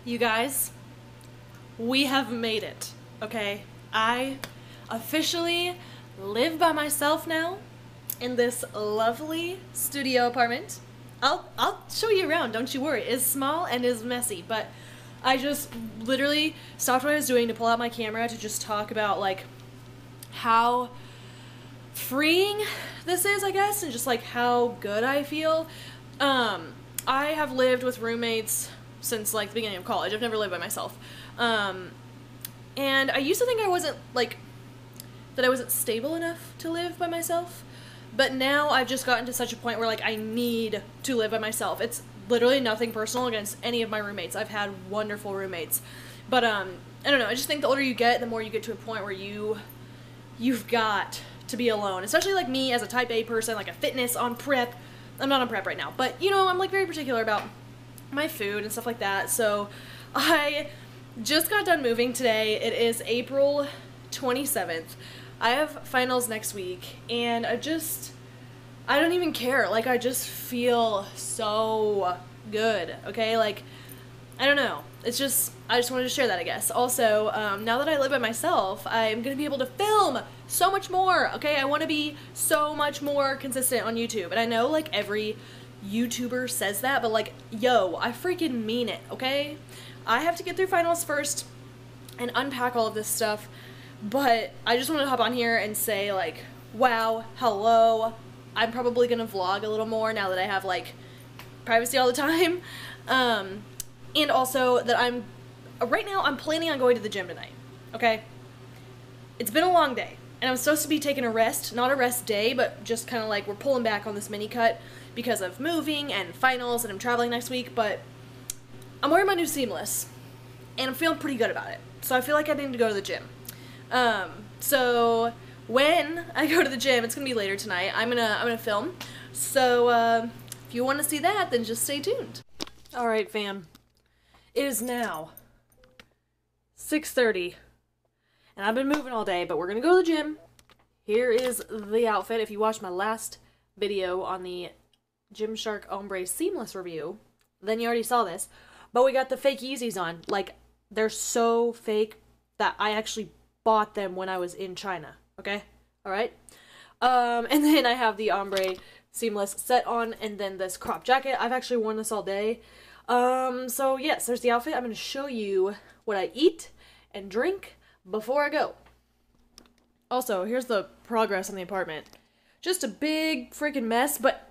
You guys, we have made it, okay? I officially live by myself now in this lovely studio apartment. I'll show you around, don't you worry. It's small and is messy, but I just literally stopped what I was doing to pull out my camera to just talk about like how freeing this is, I guess, and just like how good I feel. I have lived with roommates since like the beginning of college. I've never lived by myself. And I used to think I wasn't like that I wasn't stable enough to live by myself. But now I've just gotten to such a point where like I need to live by myself. It's literally nothing personal against any of my roommates. I've had wonderful roommates. But I don't know, I just think the older you get, the more you get to a point where you've got to be alone. Especially like me as a type A person, like a fitness on prep. I'm not on prep right now, but you know, I'm like very particular about my food and stuff like that. So I just got done moving today. It is April 27th. I have finals next week and I don't even care. Like I just feel so good. Okay. Like, I don't know. It's just, I just wanted to share that, I guess. Also, now that I live by myself, I'm going to be able to film so much more, okay? I want to be so much more consistent on YouTube. And I know, like, every YouTuber says that, but, like, yo, I freaking mean it, okay? I have to get through finals first and unpack all of this stuff, but I just want to hop on here and say, like, wow, hello. I'm probably going to vlog a little more now that I have, like, privacy all the time. And also that right now I'm planning on going to the gym tonight, okay? It's been a long day, and I'm supposed to be taking a rest, not a rest day, but just kind of like we're pulling back on this mini cut because of moving and finals, and I'm traveling next week, but I'm wearing my new Seamless, and I'm feeling pretty good about it, so I feel like I need to go to the gym. So when I go to the gym, it's gonna be later tonight, I'm gonna film, so if you want to see that, then just stay tuned. Alright, fam. It is now 6:30, and I've been moving all day, but we're gonna go to the gym. Here is the outfit. If you watched my last video on the Gymshark Ombre Seamless review, then you already saw this. But we got the fake Yeezys on. Like, they're so fake that I actually bought them when I was in China, okay? Alright? And then I have the Ombre Seamless set on, and then this crop jacket. I've actually worn this all day. So yes, there's the outfit. I'm going to show you what I eat and drink before I go. Also, here's the progress on the apartment. Just a big freaking mess, but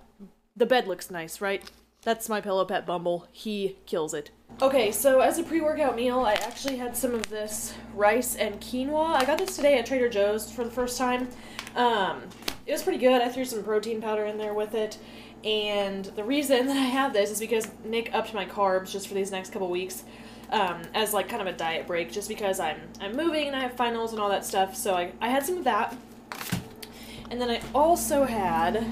the bed looks nice, right? That's my pillow pet Bumble. He kills it. Okay, so as a pre-workout meal, I actually had some of this rice and quinoa. I got this today at Trader Joe's for the first time. It was pretty good. I threw some protein powder in there with it. And the reason that I have this is because Nick upped my carbs just for these next couple weeks, as like kind of a diet break, just because I'm moving and I have finals and all that stuff. So I had some of that. And then I also had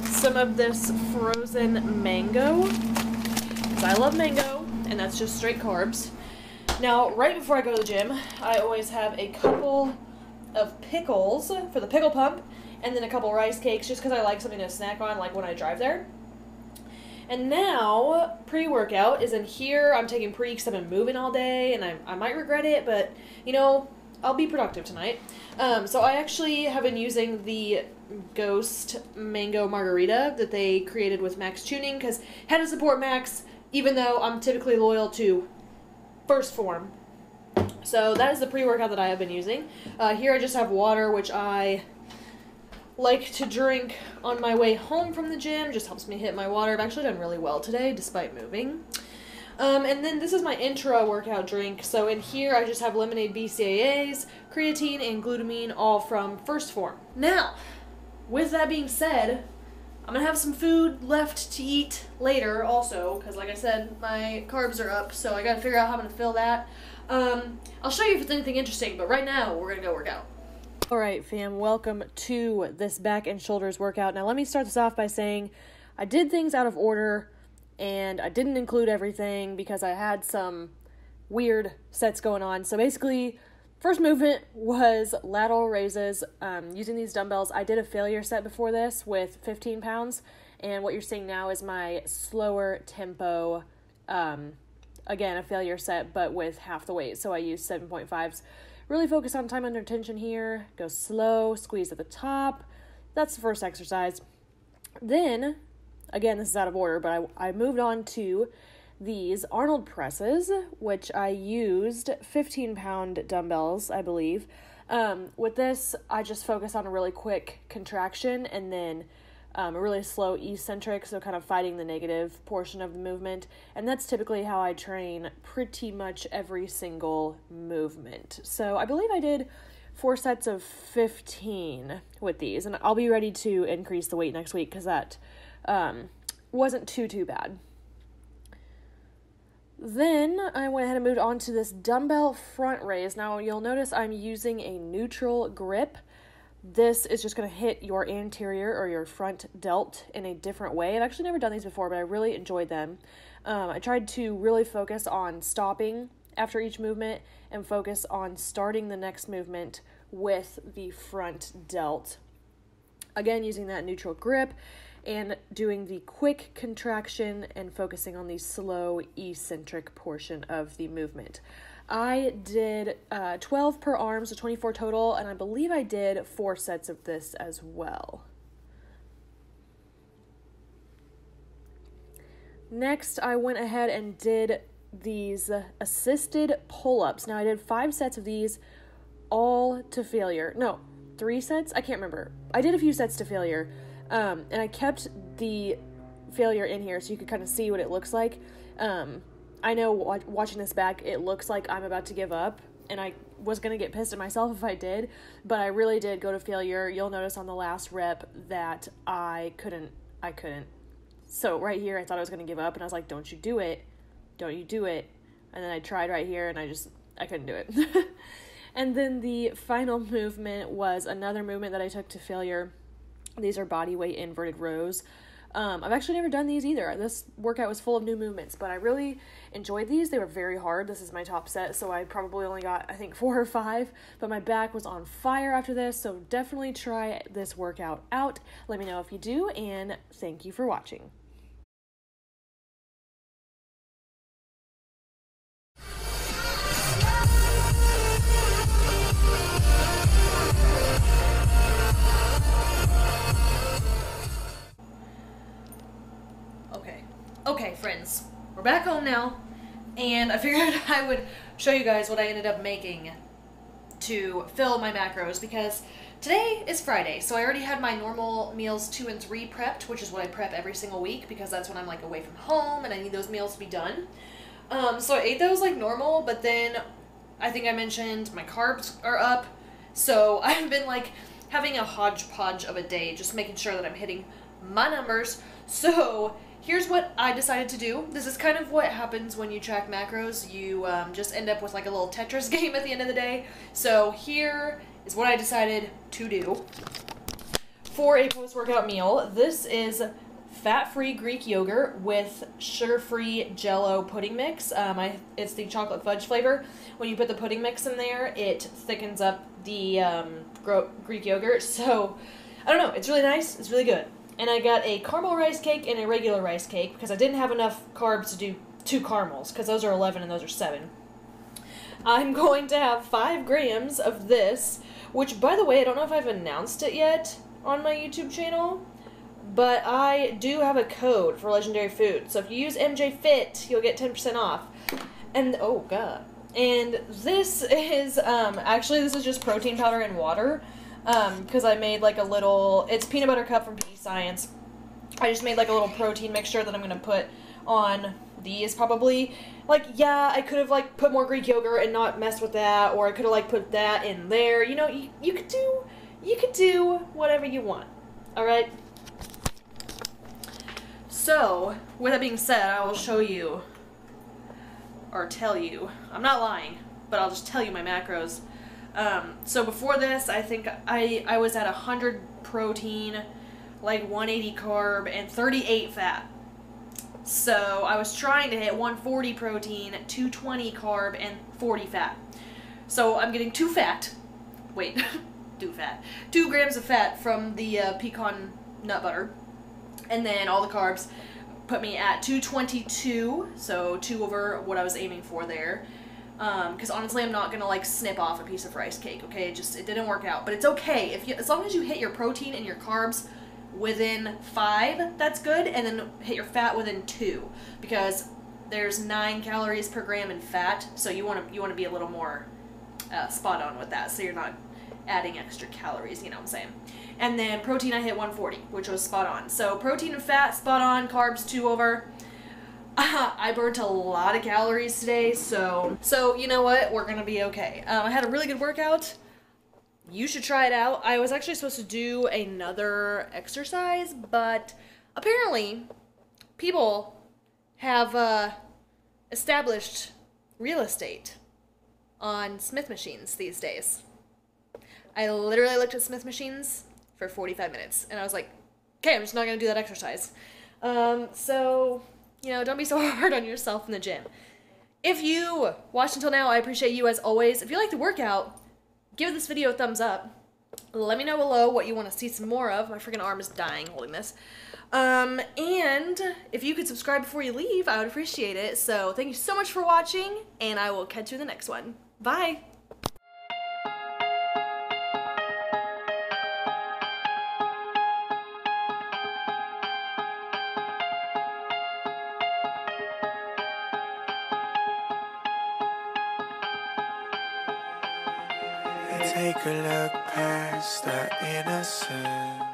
some of this frozen mango, because I love mango, and that's just straight carbs. Now, right before I go to the gym, I always have a couple of pickles for the pickle pump, and then a couple rice cakes, just because I like something to snack on, like when I drive there. And now, pre-workout is in here. I'm taking pre because I've been moving all day, and I might regret it, but, you know, I'll be productive tonight. So I actually have been using the Ghost Mango Margarita that they created with Max Tuning, because had to support Max, even though I'm typically loyal to First Form. So that is the pre-workout that I have been using. Here I just have water, which I like to drink on my way home from the gym. Just helps me hit my water. I've actually done really well today, despite moving. And then this is my intra-workout drink. So in here I just have lemonade BCAAs, creatine, and glutamine, all from First Form. Now, with that being said, I'm gonna have some food left to eat later also, because like I said, my carbs are up, so I gotta figure out how I'm gonna fill that. I'll show you if it's anything interesting, but right now we're gonna go work out. Alright fam, welcome to this back and shoulders workout. Now let me start this off by saying I did things out of order, and I didn't include everything because I had some weird sets going on. So basically, first movement was lateral raises using these dumbbells. I did a failure set before this with 15 pounds, and what you're seeing now is my slower tempo again, a failure set, but with half the weight. So I used 7.5s. Really focus on time under tension here. Go slow, squeeze at the top. That's the first exercise. Then, again, this is out of order, but I moved on to these Arnold presses, which I used 15-pound dumbbells, I believe. With this, I just focus on a really quick contraction and then a really slow eccentric, so kind of fighting the negative portion of the movement. And that's typically how I train pretty much every single movement. So I believe I did 4 sets of 15 with these, and I'll be ready to increase the weight next week because that wasn't too bad. Then I went ahead and moved on to this dumbbell front raise. Now you'll notice I'm using a neutral grip. This is just going to hit your anterior or your front delt in a different way. I've actually never done these before, but I really enjoyed them. I tried to really focus on stopping after each movement and focus on starting the next movement with the front delt. Again, using that neutral grip and doing the quick contraction and focusing on the slow eccentric portion of the movement. I did 12 per arm, so 24 total, and I believe I did 4 sets of this as well. Next, I went ahead and did these assisted pull-ups. Now, I did 5 sets of these, all to failure. No, 3 sets? I can't remember. I did a few sets to failure. And I kept the failure in here so you could kind of see what it looks like. I know watching this back, it looks like I'm about to give up, and I was going to get pissed at myself if I did, but I really did go to failure. You'll notice on the last rep that I couldn't. So right here, I thought I was going to give up, and I was like, don't you do it. Don't you do it. And then I tried right here, and I couldn't do it. And then the final movement was another movement that I took to failure. These are body weight inverted rows. I've actually never done these either. This workout was full of new movements, but I really enjoyed these. They were very hard. This is my top set, so I probably only got, I think, 4 or 5, but my back was on fire after this, so definitely try this workout out. Let me know if you do, and thank you for watching. Okay, friends, we're back home now, and I figured I would show you guys what I ended up making to fill my macros, because today is Friday, so I already had my normal meals 2 and 3 prepped, which is what I prep every single week, because that's when I'm, like, away from home, and I need those meals to be done. So I ate those like normal, but then I think I mentioned my carbs are up, so I've been, like, having a hodgepodge of a day, just making sure that I'm hitting my numbers. So here's what I decided to do. This is kind of what happens when you track macros. You just end up with like a little Tetris game at the end of the day. So here is what I decided to do for a post-workout meal. This is fat-free Greek yogurt with sugar-free Jell-O pudding mix. It's the chocolate fudge flavor. When you put the pudding mix in there, it thickens up the Greek yogurt. So, I don't know. It's really nice. It's really good. And I got a caramel rice cake and a regular rice cake because I didn't have enough carbs to do 2 caramels because those are 11 and those are 7. I'm going to have 5 grams of this, which, by the way, I don't know if I've announced it yet on my YouTube channel, but I do have a code for Legendary Food. So if you use MJFIT, you'll get 10% off. And, oh god. And this is, actually this is just protein powder and water. Because I made like a little, it's peanut butter cup from PE Science. I just made like a little protein mixture that I'm going to put on these probably. Like, yeah, I could have like put more Greek yogurt and not messed with that, or I could have like put that in there. You know, you could do whatever you want. Alright? So, with that being said, I will show you, or tell you, I'm not lying, but I'll just tell you my macros. So before this, I think I was at 100 protein, like 180 carb, and 38 fat. So I was trying to hit 140 protein, 220 carb, and 40 fat. So I'm getting 2 grams of fat from the pecan nut butter, and then all the carbs. put me at 222, so 2 over what I was aiming for there. Because honestly, I'm not gonna like snip off a piece of rice cake. Okay, it didn't work out, but it's okay if you, as long as you hit your protein and your carbs within 5, that's good, and then hit your fat within 2, because there's 9 calories per gram in fat, so you want to be a little more spot on with that, so you're not adding extra calories, you know what I'm saying. And then protein, I hit 140, which was spot on. So protein and fat, spot on. Carbs, 2 over. I burnt a lot of calories today, so you know what? We're gonna be okay. I had a really good workout. You should try it out. I was actually supposed to do another exercise, but apparently people have established real estate on Smith machines these days. I literally looked at Smith machines for 45 minutes, and I was like, okay, I'm just not going to do that exercise. So, you know, don't be so hard on yourself in the gym. If you watched until now, I appreciate you as always. If you like the workout, give this video a thumbs up. Let me know below what you want to see some more of. My freaking arm is dying holding this. And if you could subscribe before you leave, I would appreciate it. So thank you so much for watching, and I will catch you in the next one. Bye! Take a look past the innocence.